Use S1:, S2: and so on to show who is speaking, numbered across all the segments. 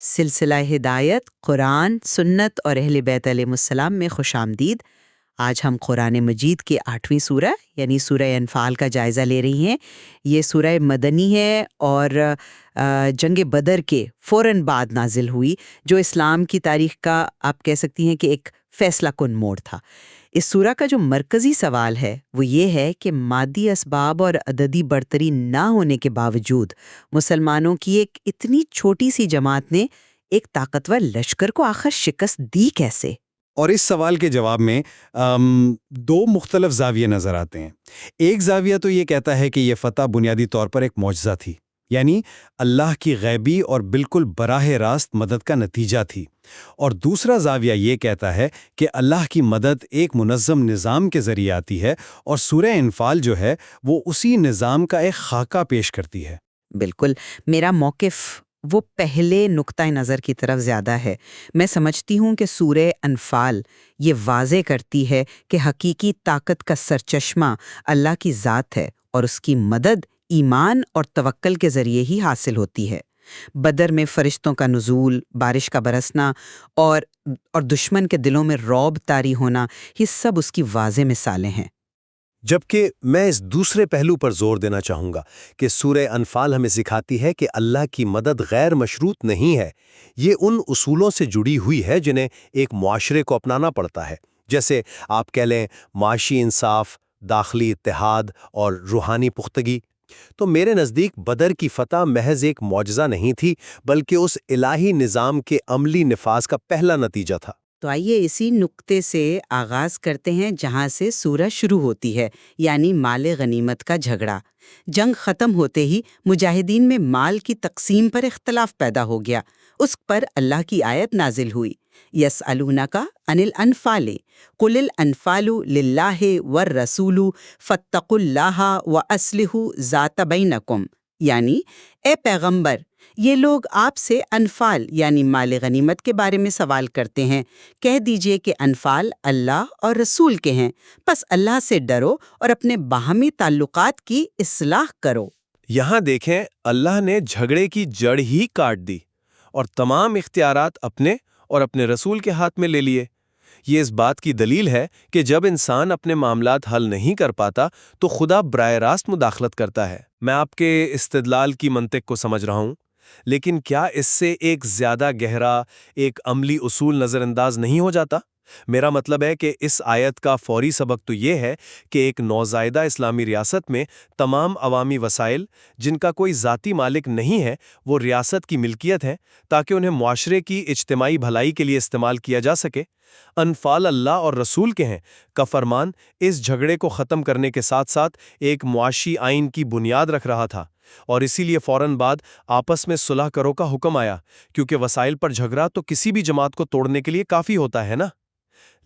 S1: سلسلہ ہدایت قرآن سنت اور اہل بیت علیہ السلام میں خوش آمدید۔ آج ہم قرآن مجید کے 8ویں سورہ یعنی سورہ انفال کا جائزہ لے رہی ہیں۔ یہ سورہ مدنی ہے اور جنگ بدر کے فوراً بعد نازل ہوئی، جو اسلام کی تاریخ کا آپ کہہ سکتی ہیں کہ ایک فیصلہ کن موڑ تھا۔ اس سورہ کا جو مرکزی سوال ہے وہ یہ ہے کہ مادی اسباب اور عددی برتری نہ ہونے کے باوجود مسلمانوں کی ایک اتنی چھوٹی سی جماعت نے ایک طاقتور لشکر کو آخر شکست دی کیسے؟
S2: اور اس سوال کے جواب میں دو مختلف زاویے نظر آتے ہیں۔ ایک زاویہ تو یہ کہتا ہے کہ یہ فتح بنیادی طور پر ایک معجزہ تھی، یعنی اللہ کی غیبی اور بالکل براہ راست مدد کا نتیجہ تھی، اور دوسرا زاویہ یہ کہتا ہے کہ اللہ کی مدد ایک منظم نظام کے ذریعے آتی ہے، اور سورہ انفال جو ہے وہ اسی نظام کا ایک خاکہ پیش کرتی ہے۔
S1: بالکل، میرا موقف وہ پہلے نقطہ نظر کی طرف زیادہ ہے۔ میں سمجھتی ہوں کہ سورہ انفال یہ واضح کرتی ہے کہ حقیقی طاقت کا سرچشمہ اللہ کی ذات ہے، اور اس کی مدد ایمان اور توکل کے ذریعے ہی حاصل ہوتی ہے۔ بدر میں فرشتوں کا نزول، بارش کا برسنا اور دشمن کے دلوں میں رعب طاری ہونا، یہ سب اس کی واضح مثالیں ہیں۔
S3: جبکہ میں اس دوسرے پہلو پر زور دینا چاہوں گا کہ سورہ انفال ہمیں سکھاتی ہے کہ اللہ کی مدد غیر مشروط نہیں ہے، یہ ان اصولوں سے جڑی ہوئی ہے جنہیں ایک معاشرے کو اپنانا پڑتا ہے، جیسے آپ کہہ لیں معاشی انصاف، داخلی اتحاد اور روحانی پختگی۔ تو میرے نزدیک بدر کی فتح محض ایک معجزہ نہیں تھی، بلکہ اس الہی نظام کے عملی نفاذ کا پہلا نتیجہ تھا۔
S1: تو آئیے اسی نقطے سے آغاز کرتے ہیں جہاں سے سورہ شروع ہوتی ہے، یعنی مال غنیمت کا جھگڑا۔ جنگ ختم ہوتے ہی مجاہدین میں مال کی تقسیم پر اختلاف پیدا ہو گیا۔ اس پر اللہ کی آیت نازل ہوئی، یسألونک عن الانفال قل الانفال للہ والرسول فاتقوا اللہ واصلحوا ذات بینکم، یعنی اے پیغمبر، یہ لوگ آپ سے انفال یعنی مال غنیمت کے بارے میں سوال کرتے ہیں، کہہ دیجئے کہ انفال اللہ اور رسول کے ہیں، پس اللہ سے ڈرو اور اپنے باہمی تعلقات کی اصلاح کرو۔
S4: یہاں دیکھیں، اللہ نے جھگڑے کی جڑ ہی کاٹ دی اور تمام اختیارات اپنے اور اپنے رسول کے ہاتھ میں لے لیے۔ یہ اس بات کی دلیل ہے کہ جب انسان اپنے معاملات حل نہیں کر پاتا تو خدا براہ راست مداخلت کرتا ہے۔ میں آپ کے استدلال کی منطق کو سمجھ رہا ہوں، لیکن کیا اس سے ایک زیادہ گہرا ایک عملی اصول نظر انداز نہیں ہو جاتا؟ میرا مطلب ہے کہ اس آیت کا فوری سبق تو یہ ہے کہ ایک نوزائیدہ اسلامی ریاست میں تمام عوامی وسائل جن کا کوئی ذاتی مالک نہیں ہے وہ ریاست کی ملکیت ہیں، تاکہ انہیں معاشرے کی اجتماعی بھلائی کے لیے استعمال کیا جا سکے۔ انفال اللہ اور رسول کے ہیں کا فرمان اس جھگڑے کو ختم کرنے کے ساتھ ساتھ ایک معاشی آئین کی بنیاد رکھ رہا تھا، اور اسی لیے فوراً بعد آپس میں صلح کرو کا حکم آیا، کیونکہ وسائل پر جھگڑا تو کسی بھی جماعت کو توڑنے کے لیے کافی ہوتا ہے نا۔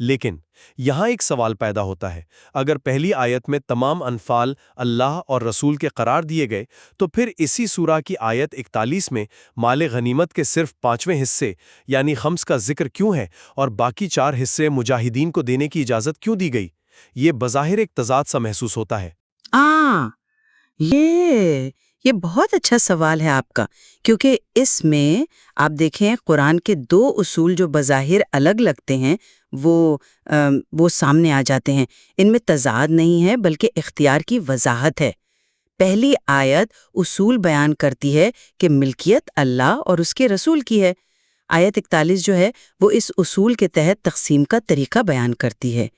S4: لیکن یہاں ایک سوال پیدا ہوتا ہے، اگر پہلی آیت میں تمام انفال اللہ اور رسول کے قرار دیے گئے تو پھر اسی سورہ کی آیت 41 میں مال غنیمت کے صرف 5ویں حصے یعنی خمس کا ذکر کیوں ہے اور باقی 4 حصے مجاہدین کو دینے کی اجازت کیوں دی گئی؟ یہ بظاہر ایک تضاد سا محسوس ہوتا ہے۔
S1: یہ بہت اچھا سوال ہے آپ کا، کیونکہ اس میں آپ دیکھیں قرآن کے 2 اصول جو بظاہر الگ لگتے ہیں وہ سامنے آ جاتے ہیں۔ ان میں تضاد نہیں ہے بلکہ اختیار کی وضاحت ہے۔ پہلی آیت اصول بیان کرتی ہے کہ ملکیت اللہ اور اس کے رسول کی ہے۔ آیت 41 جو ہے وہ اس اصول کے تحت تقسیم کا طریقہ بیان کرتی ہے۔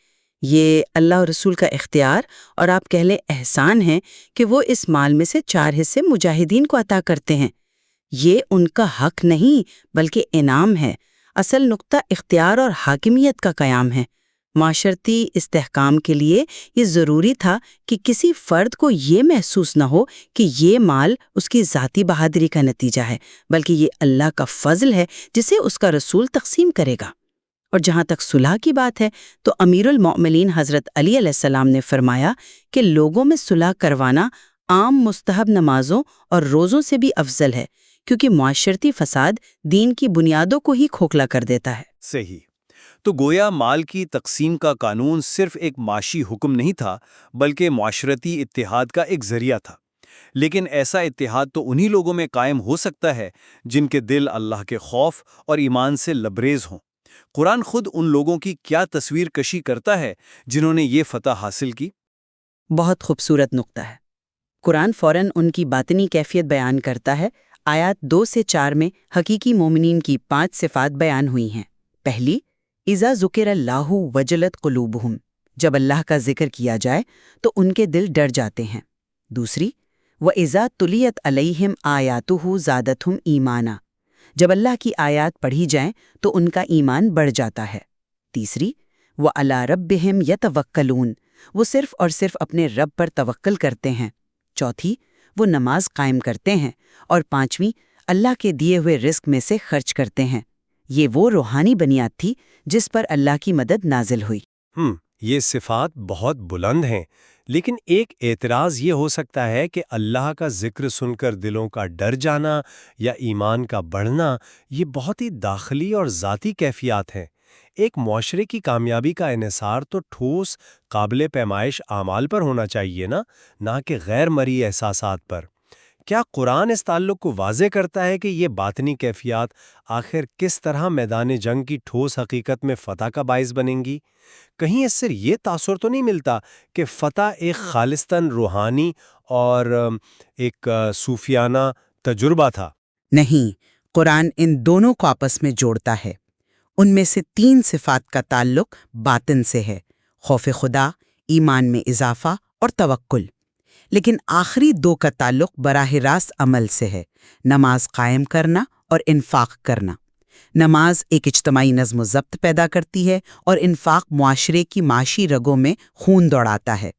S1: یہ اللہ اور رسول کا اختیار اور آپ کہہ لیں احسان ہے کہ وہ اس مال میں سے 4 حصے مجاہدین کو عطا کرتے ہیں۔ یہ ان کا حق نہیں بلکہ انعام ہے۔ اصل نقطہ اختیار اور حاکمیت کا قیام ہے۔ معاشرتی استحکام کے لیے یہ ضروری تھا کہ کسی فرد کو یہ محسوس نہ ہو کہ یہ مال اس کی ذاتی بہادری کا نتیجہ ہے، بلکہ یہ اللہ کا فضل ہے جسے اس کا رسول تقسیم کرے گا۔ اور جہاں تک صلح کی بات ہے تو امیر المؤمنین حضرت علی علیہ السلام نے فرمایا کہ لوگوں میں صلح کروانا عام مستحب نمازوں اور روزوں سے بھی افضل ہے، کیونکہ معاشرتی فساد دین کی بنیادوں کو ہی کھوکھلا کر دیتا ہے۔
S4: صحیح۔ تو گویا مال کی تقسیم کا قانون صرف ایک معاشی حکم نہیں تھا، بلکہ معاشرتی اتحاد کا ایک ذریعہ تھا۔
S2: لیکن ایسا اتحاد تو انہی لوگوں میں قائم ہو سکتا ہے جن کے دل اللہ کے خوف اور ایمان سے لبریز ہوں۔ قرآن خود ان لوگوں کی کیا تصویر کشی کرتا ہے جنہوں نے یہ فتح حاصل کی؟
S1: بہت خوبصورت نقطہ ہے۔ قرآن فوراً ان کی باطنی کیفیت بیان کرتا ہے۔ آیات 2 سے 4 میں حقیقی مومنین کی 5 صفات بیان ہوئی ہیں۔ پہلی، اذا ذکر اللہ وجلت قلوبہم، جب اللہ کا ذکر کیا جائے تو ان کے دل ڈر جاتے ہیں۔ دوسری، وَإِذَا تُلِيَتْ عَلَيْهِمْ آیَاتُهُ زَادَتْهُمْ ایمانا، جب اللہ کی آیات پڑھی جائیں تو ان کا ایمان بڑھ جاتا ہے۔ تیسری، وَعَلَىٰ رَبِّهِمْ يَتَوَكَّلُونَ، وہ صرف اور صرف اپنے رب پر توکل کرتے ہیں۔ چوتھی، وہ نماز قائم کرتے ہیں۔ اور پانچویں، اللہ کے دیے ہوئے رزق میں سے خرچ کرتے ہیں۔ یہ وہ روحانی بنیاد تھی جس پر اللہ کی مدد نازل ہوئی۔
S3: یہ صفات بہت بلند ہیں، لیکن ایک اعتراض یہ ہو سکتا ہے کہ اللہ کا ذکر سن کر دلوں کا ڈر جانا یا ایمان کا بڑھنا یہ بہت ہی داخلی اور ذاتی کیفیات ہیں۔ ایک معاشرے کی کامیابی کا انحصار تو ٹھوس قابل پیمائش اعمال پر ہونا چاہیے نہ کہ غیر مرئی احساسات پر۔ کیا قرآن اس تعلق کو واضح کرتا ہے کہ یہ باطنی کیفیات آخر کس طرح میدان جنگ کی ٹھوس حقیقت میں فتح کا باعث بنیں گی؟ کہیں اس سے یہ تاثر تو نہیں ملتا کہ فتح ایک خالصتاً روحانی اور ایک صوفیانہ تجربہ تھا؟
S1: نہیں، قرآن ان دونوں کو آپس میں جوڑتا ہے۔ ان میں سے 3 صفات کا تعلق باطن سے ہے: خوف خدا، ایمان میں اضافہ اور توکل۔ لیکن آخری 2 کا تعلق براہ راست عمل سے ہے: نماز قائم کرنا اور انفاق کرنا۔ نماز ایک اجتماعی نظم و ضبط پیدا کرتی ہے اور انفاق معاشرے کی معاشی رگوں میں خون دوڑاتا ہے۔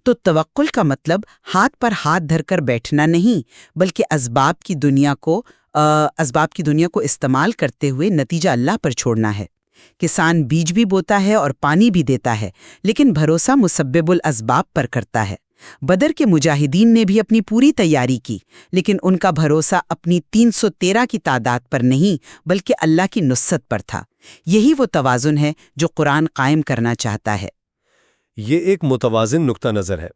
S1: تو توکل کا مطلب ہاتھ پر ہاتھ دھر کر بیٹھنا نہیں، بلکہ اسباب کی دنیا کو استعمال کرتے ہوئے نتیجہ اللہ پر چھوڑنا ہے۔ کسان بیج بھی بوتا ہے اور پانی بھی دیتا ہے، لیکن بھروسہ مسبب الاسباب پر کرتا ہے۔ بدر کے مجاہدین نے بھی اپنی پوری تیاری کی، لیکن ان کا بھروسہ اپنی 313 کی تعداد پر نہیں بلکہ اللہ کی نصرت پر تھا۔ یہی وہ توازن ہے جو قرآن قائم کرنا چاہتا ہے۔
S3: یہ ایک متوازن نقطہ نظر ہے۔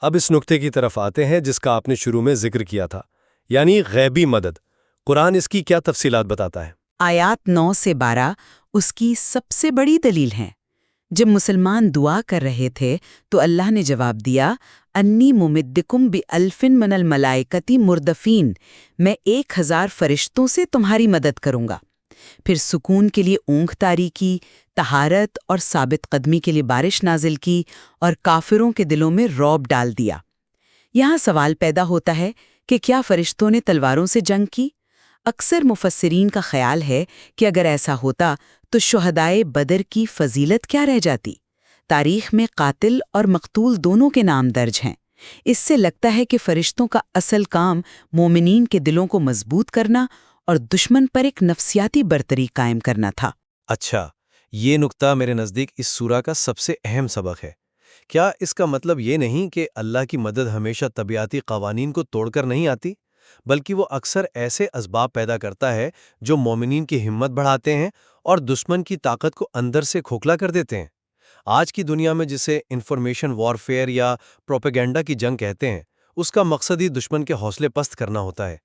S3: اب اس نقطے کی طرف آتے ہیں جس کا آپ نے شروع میں ذکر کیا تھا، یعنی غیبی مدد۔ قرآن اس کی کیا تفصیلات بتاتا ہے؟
S1: آیات 9 سے 12 اس کی سب سے بڑی دلیل ہیں۔ جب مسلمان دعا کر رہے تھے تو اللہ نے جواب دیا، انی ممدکم بِأَلْفٍ من الملائکتی مردفین، میں 1000 فرشتوں سے تمہاری مدد کروں گا۔ پھر سکون کے لیے اونگ طاری کی، طہارت اور ثابت قدمی کے لیے بارش نازل کی اور کافروں کے دلوں میں رعب ڈال دیا۔ یہاں سوال پیدا ہوتا ہے کہ کیا فرشتوں نے تلواروں سے جنگ کی؟ اکثر مفسرین کا خیال ہے کہ اگر ایسا ہوتا تو شہدائے بدر کی فضیلت کیا رہ جاتی؟ تاریخ میں قاتل اور مقتول دونوں کے نام درج ہیں۔ اس سے لگتا ہے کہ فرشتوں کا اصل کام مومنین کے دلوں کو مضبوط کرنا اور دشمن پر ایک نفسیاتی برتری قائم کرنا تھا۔
S4: اچھا، یہ نقطہ میرے نزدیک اس سورہ کا سب سے اہم سبق ہے۔ کیا اس کا مطلب یہ نہیں کہ اللہ کی مدد ہمیشہ طبیعتی قوانین کو توڑ کر نہیں آتی، بلکہ وہ اکثر ایسے اسباب پیدا کرتا ہے جو مومنین کی ہمت بڑھاتے ہیں اور دشمن کی طاقت کو اندر سے کھوکھلا کر دیتے ہیں؟ آج کی دنیا میں جسے انفارمیشن وارفیئر یا پروپیگنڈا کی جنگ کہتے ہیں، اس کا مقصد ہی دشمن کے حوصلے پست کرنا ہوتا ہے۔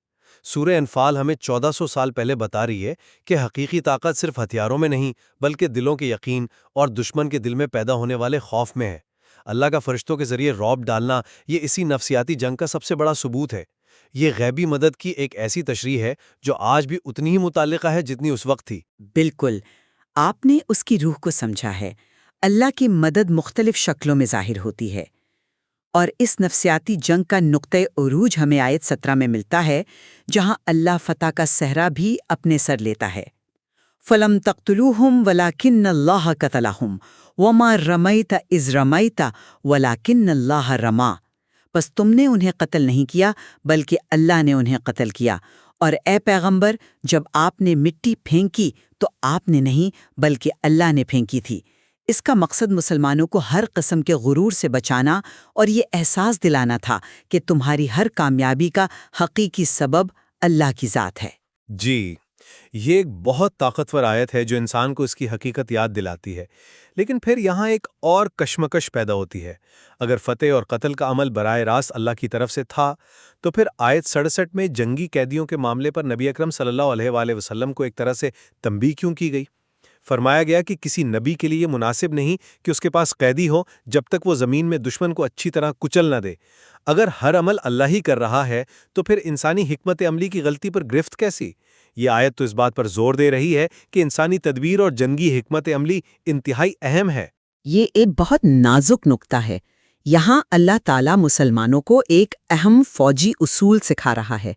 S4: سورہ انفال ہمیں 1400 سال پہلے بتا رہی ہے کہ حقیقی طاقت صرف ہتھیاروں میں نہیں بلکہ دلوں کے یقین اور دشمن کے دل میں پیدا ہونے والے خوف میں ہے۔ اللہ کا فرشتوں کے ذریعے رعب ڈالنا یہ اسی نفسیاتی جنگ کا سب سے بڑا ثبوت ہے۔ یہ غیبی مدد کی ایک ایسی تشریح ہے جو آج بھی اتنی ہی متعلقہ ہے جتنی اس وقت تھی۔
S1: بالکل، آپ نے اس کی روح کو سمجھا ہے۔ اللہ کی مدد مختلف شکلوں میں ظاہر ہوتی ہے، اور اس نفسیاتی جنگ کا نقطۂ عروج ہمیں آیت 17 میں ملتا ہے، جہاں اللہ فتح کا صحرا بھی اپنے سر لیتا ہے۔ فَلَمْ تَقْتُلُوهُمْ وَلَٰكِنَّ اللَّهَ قَتَلَهُمْ وَمَا رَمَيْتَ إِذْ رَمَيْتَ وَلَٰكِنَّ اللَّهَ رَمَىٰ، پس تم نے انہیں قتل نہیں کیا بلکہ اللہ نے انہیں قتل کیا، اور اے پیغمبر جب آپ نے مٹی پھینکی تو آپ نے نہیں بلکہ اللہ نے پھینکی تھی۔ اس کا مقصد مسلمانوں کو ہر قسم کے غرور سے بچانا اور یہ احساس دلانا تھا کہ تمہاری ہر کامیابی کا حقیقی سبب اللہ کی ذات ہے۔
S3: جی، یہ ایک بہت طاقتور آیت ہے جو انسان کو اس کی حقیقت یاد دلاتی ہے، لیکن پھر یہاں ایک اور کشمکش پیدا ہوتی ہے۔ اگر فتح اور قتل کا عمل براہ راست اللہ کی طرف سے تھا، تو پھر آیت 67 میں جنگی قیدیوں کے معاملے پر نبی اکرم صلی اللہ علیہ وآلہ وسلم کو ایک طرح سے تنبیہ کیوں کی گئی؟ فرمایا گیا کہ کسی نبی کے لیے مناسب نہیں کہ اس کے پاس قیدی ہو جب تک وہ زمین میں دشمن کو اچھی طرح کچل نہ دے۔ اگر ہر عمل اللہ ہی کر رہا ہے تو پھر انسانی حکمت عملی کی غلطی پر گرفت کیسی؟ یہ آیت تو اس بات پر زور دے رہی ہے کہ انسانی تدبیر اور جنگی حکمت عملی انتہائی اہم ہے۔
S5: یہ ایک بہت نازک نکتہ ہے۔ یہاں اللہ تعالیٰ مسلمانوں کو ایک اہم فوجی اصول سکھا رہا ہے۔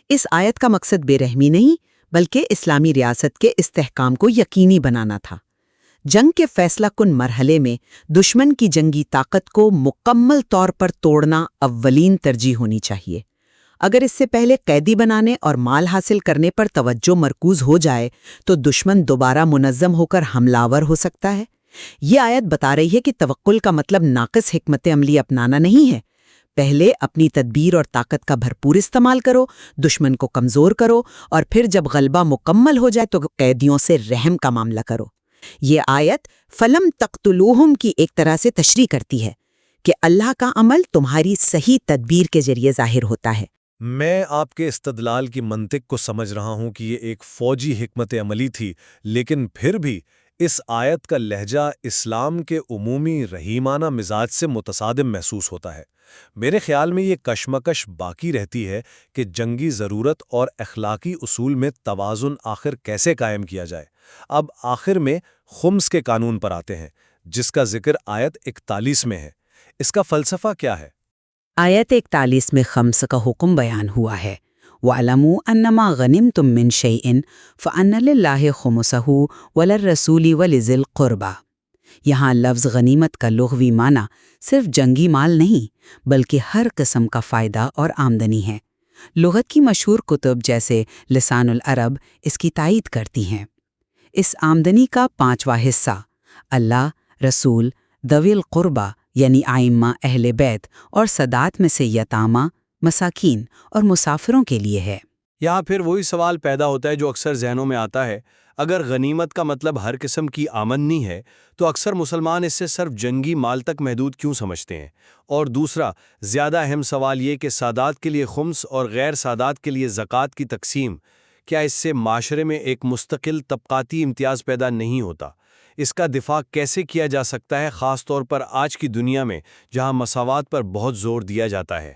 S5: اس آیت کا مقصد بے رحمی نہیں، بلکہ اسلامی ریاست کے استحکام کو یقینی بنانا تھا۔ جنگ کے فیصلہ کن مرحلے میں دشمن کی جنگی طاقت کو مکمل طور پر توڑنا اولین ترجیح ہونی چاہیے۔ اگر اس سے پہلے قیدی بنانے اور مال حاصل کرنے پر توجہ مرکوز ہو جائے تو دشمن دوبارہ منظم ہو کر حملہ آور ہو سکتا ہے۔ یہ آیت بتا رہی ہے کہ توکل کا مطلب ناقص حکمت عملی اپنانا نہیں ہے۔ پہلے اپنی تدبیر اور طاقت کا بھرپور استعمال کرو، دشمن کو کمزور کرو، اور پھر جب غلبہ مکمل ہو جائے تو قیدیوں سے رحم کا معاملہ کرو۔ یہ آیت فلم تقتلوہم کی ایک طرح سے تشریح کرتی ہے کہ اللہ کا عمل تمہاری صحیح تدبیر کے ذریعے ظاہر ہوتا ہے۔
S3: میں آپ کے استدلال کی منطق کو سمجھ رہا ہوں کہ یہ ایک فوجی حکمت عملی تھی، لیکن پھر بھی اس آیت کا لہجہ اسلام کے عمومی رحیمانہ مزاج سے متصادم محسوس ہوتا ہے۔ میرے خیال میں یہ کشمکش باقی رہتی ہے کہ جنگی ضرورت اور اخلاقی اصول میں توازن آخر کیسے قائم کیا جائے۔ اب آخر میں خمس کے قانون پر آتے ہیں، جس کا ذکر آیت 41 میں ہے۔ اس کا فلسفہ کیا ہے؟
S5: آیت 41 میں خمس کا حکم بیان ہوا ہے۔ وَاعْلَمُوا أَنَّمَا غَنِمْتُم مِّن شَيْءٍ فَأَنَّ لِلَّهِ خُمُسَهُ وَلِلرَّسُولِ وَلِذِي الْقُرْبَىٰ۔ یہاں لفظ غنیمت کا لغوی معنی صرف جنگی مال نہیں، بلکہ ہر قسم کا فائدہ اور آمدنی ہے۔ لغت کی مشہور کتب جیسے لسان العرب اس کی تائید کرتی ہیں۔ اس آمدنی کا 5واں حصہ اللہ، رسول، ذوی القربہ یعنی ائمہ اہل بیت اور سادات میں سے یتامہ، مساکین اور مسافروں کے لیے ہے۔
S4: یہاں پھر وہی سوال پیدا ہوتا ہے جو اکثر ذہنوں میں آتا ہے، اگر غنیمت کا مطلب ہر قسم کی آمدنی ہے تو اکثر مسلمان اس سے صرف جنگی مال تک محدود کیوں سمجھتے ہیں؟ اور دوسرا زیادہ اہم سوال یہ کہ سادات کے لیے خمس اور غیر سادات کے لیے زکوٰۃ کی تقسیم، کیا اس سے معاشرے میں ایک مستقل طبقاتی امتیاز پیدا نہیں ہوتا؟ اس کا دفاع کیسے کیا جا سکتا ہے، خاص طور پر آج کی دنیا میں جہاں مساوات پر بہت زور دیا جاتا ہے؟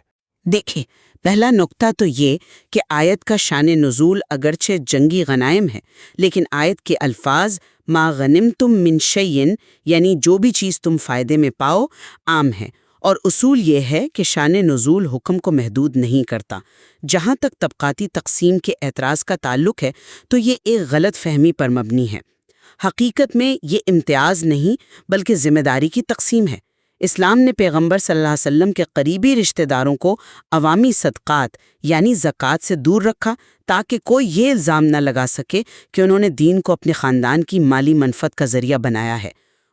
S1: دیکھیں، پہلا نقطہ تو یہ کہ آیت کا شان نزول اگرچہ جنگی غنائم ہے، لیکن آیت کے الفاظ ما غنمتم من شیئن یعنی جو بھی چیز تم فائدے میں پاؤ عام ہے، اور اصول یہ ہے کہ شان نزول حکم کو محدود نہیں کرتا۔ جہاں تک طبقاتی تقسیم کے اعتراض کا تعلق ہے تو یہ ایک غلط فہمی پر مبنی ہے۔ حقیقت میں یہ امتیاز نہیں بلکہ ذمہ داری کی تقسیم ہے۔ اسلام نے پیغمبر صلی اللہ علیہ وسلم کے قریبی رشتہ داروں کو عوامی صدقات یعنی زکوٰۃ سے دور رکھا تاکہ کوئی یہ الزام نہ لگا سکے کہ انہوں نے دین کو اپنے خاندان کی مالی منفعت کا ذریعہ بنایا ہے۔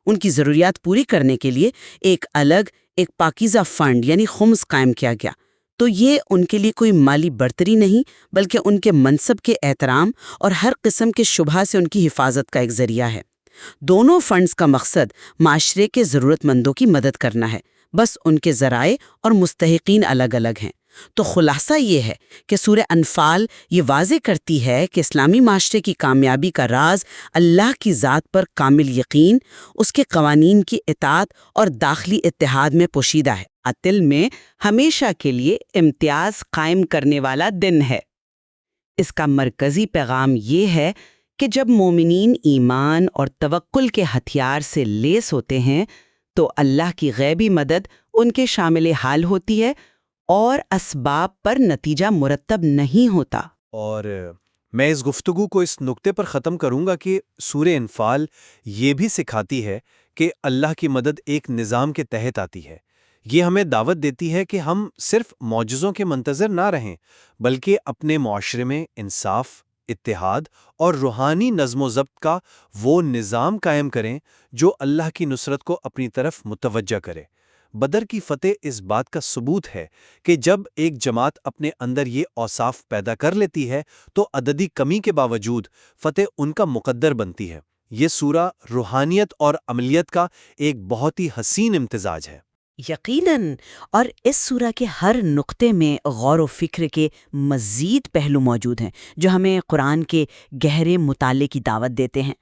S1: ان کی ضروریات پوری کرنے کے لیے ایک پاکیزہ فنڈ یعنی خمس قائم کیا گیا، تو یہ ان کے لیے کوئی مالی برتری نہیں بلکہ ان کے منصب کے احترام اور ہر قسم کے شبہ سے ان کی حفاظت کا ایک ذریعہ ہے۔ دونوں فنڈز کا مقصد معاشرے کے ضرورت مندوں کی مدد کرنا ہے، بس ان کے ذرائع اور مستحقین الگ الگ ہیں۔ تو خلاصہ یہ ہے کہ سورہ انفال یہ واضح کرتی ہے کہ اسلامی معاشرے کی کامیابی کا راز اللہ کی ذات پر کامل یقین، اس کے قوانین کی اطاعت اور داخلی اتحاد میں پوشیدہ ہے۔ عطل میں ہمیشہ کے لیے امتیاز قائم کرنے والا دن ہے۔ اس کا مرکزی پیغام یہ ہے کہ جب مومنین ایمان اور توکل کے ہتھیار سے لیس ہوتے ہیں تو اللہ کی غیبی مدد ان کے شامل حال ہوتی ہے اور اسباب پر نتیجہ مرتب نہیں ہوتا۔
S3: اور میں اس گفتگو کو اس نقطے پر ختم کروں گا کہ سورہ انفال یہ بھی سکھاتی ہے کہ اللہ کی مدد ایک نظام کے تحت آتی ہے۔ یہ ہمیں دعوت دیتی ہے کہ ہم صرف معجزوں کے منتظر نہ رہیں، بلکہ اپنے معاشرے میں انصاف، اتحاد اور روحانی نظم و ضبط کا وہ نظام قائم کریں جو اللہ کی نصرت کو اپنی طرف متوجہ کرے۔ بدر کی فتح اس بات کا ثبوت ہے کہ جب ایک جماعت اپنے اندر یہ اوصاف پیدا کر لیتی ہے تو عددی کمی کے باوجود فتح ان کا مقدر بنتی ہے۔ یہ سورہ روحانیت اور عملیت کا ایک بہت ہی حسین امتزاج ہے۔
S1: یقیناً، اور اس سورہ کے ہر نقطے میں غور و فکر کے مزید پہلو موجود ہیں جو ہمیں قرآن کے گہرے مطالعے کی دعوت دیتے ہیں۔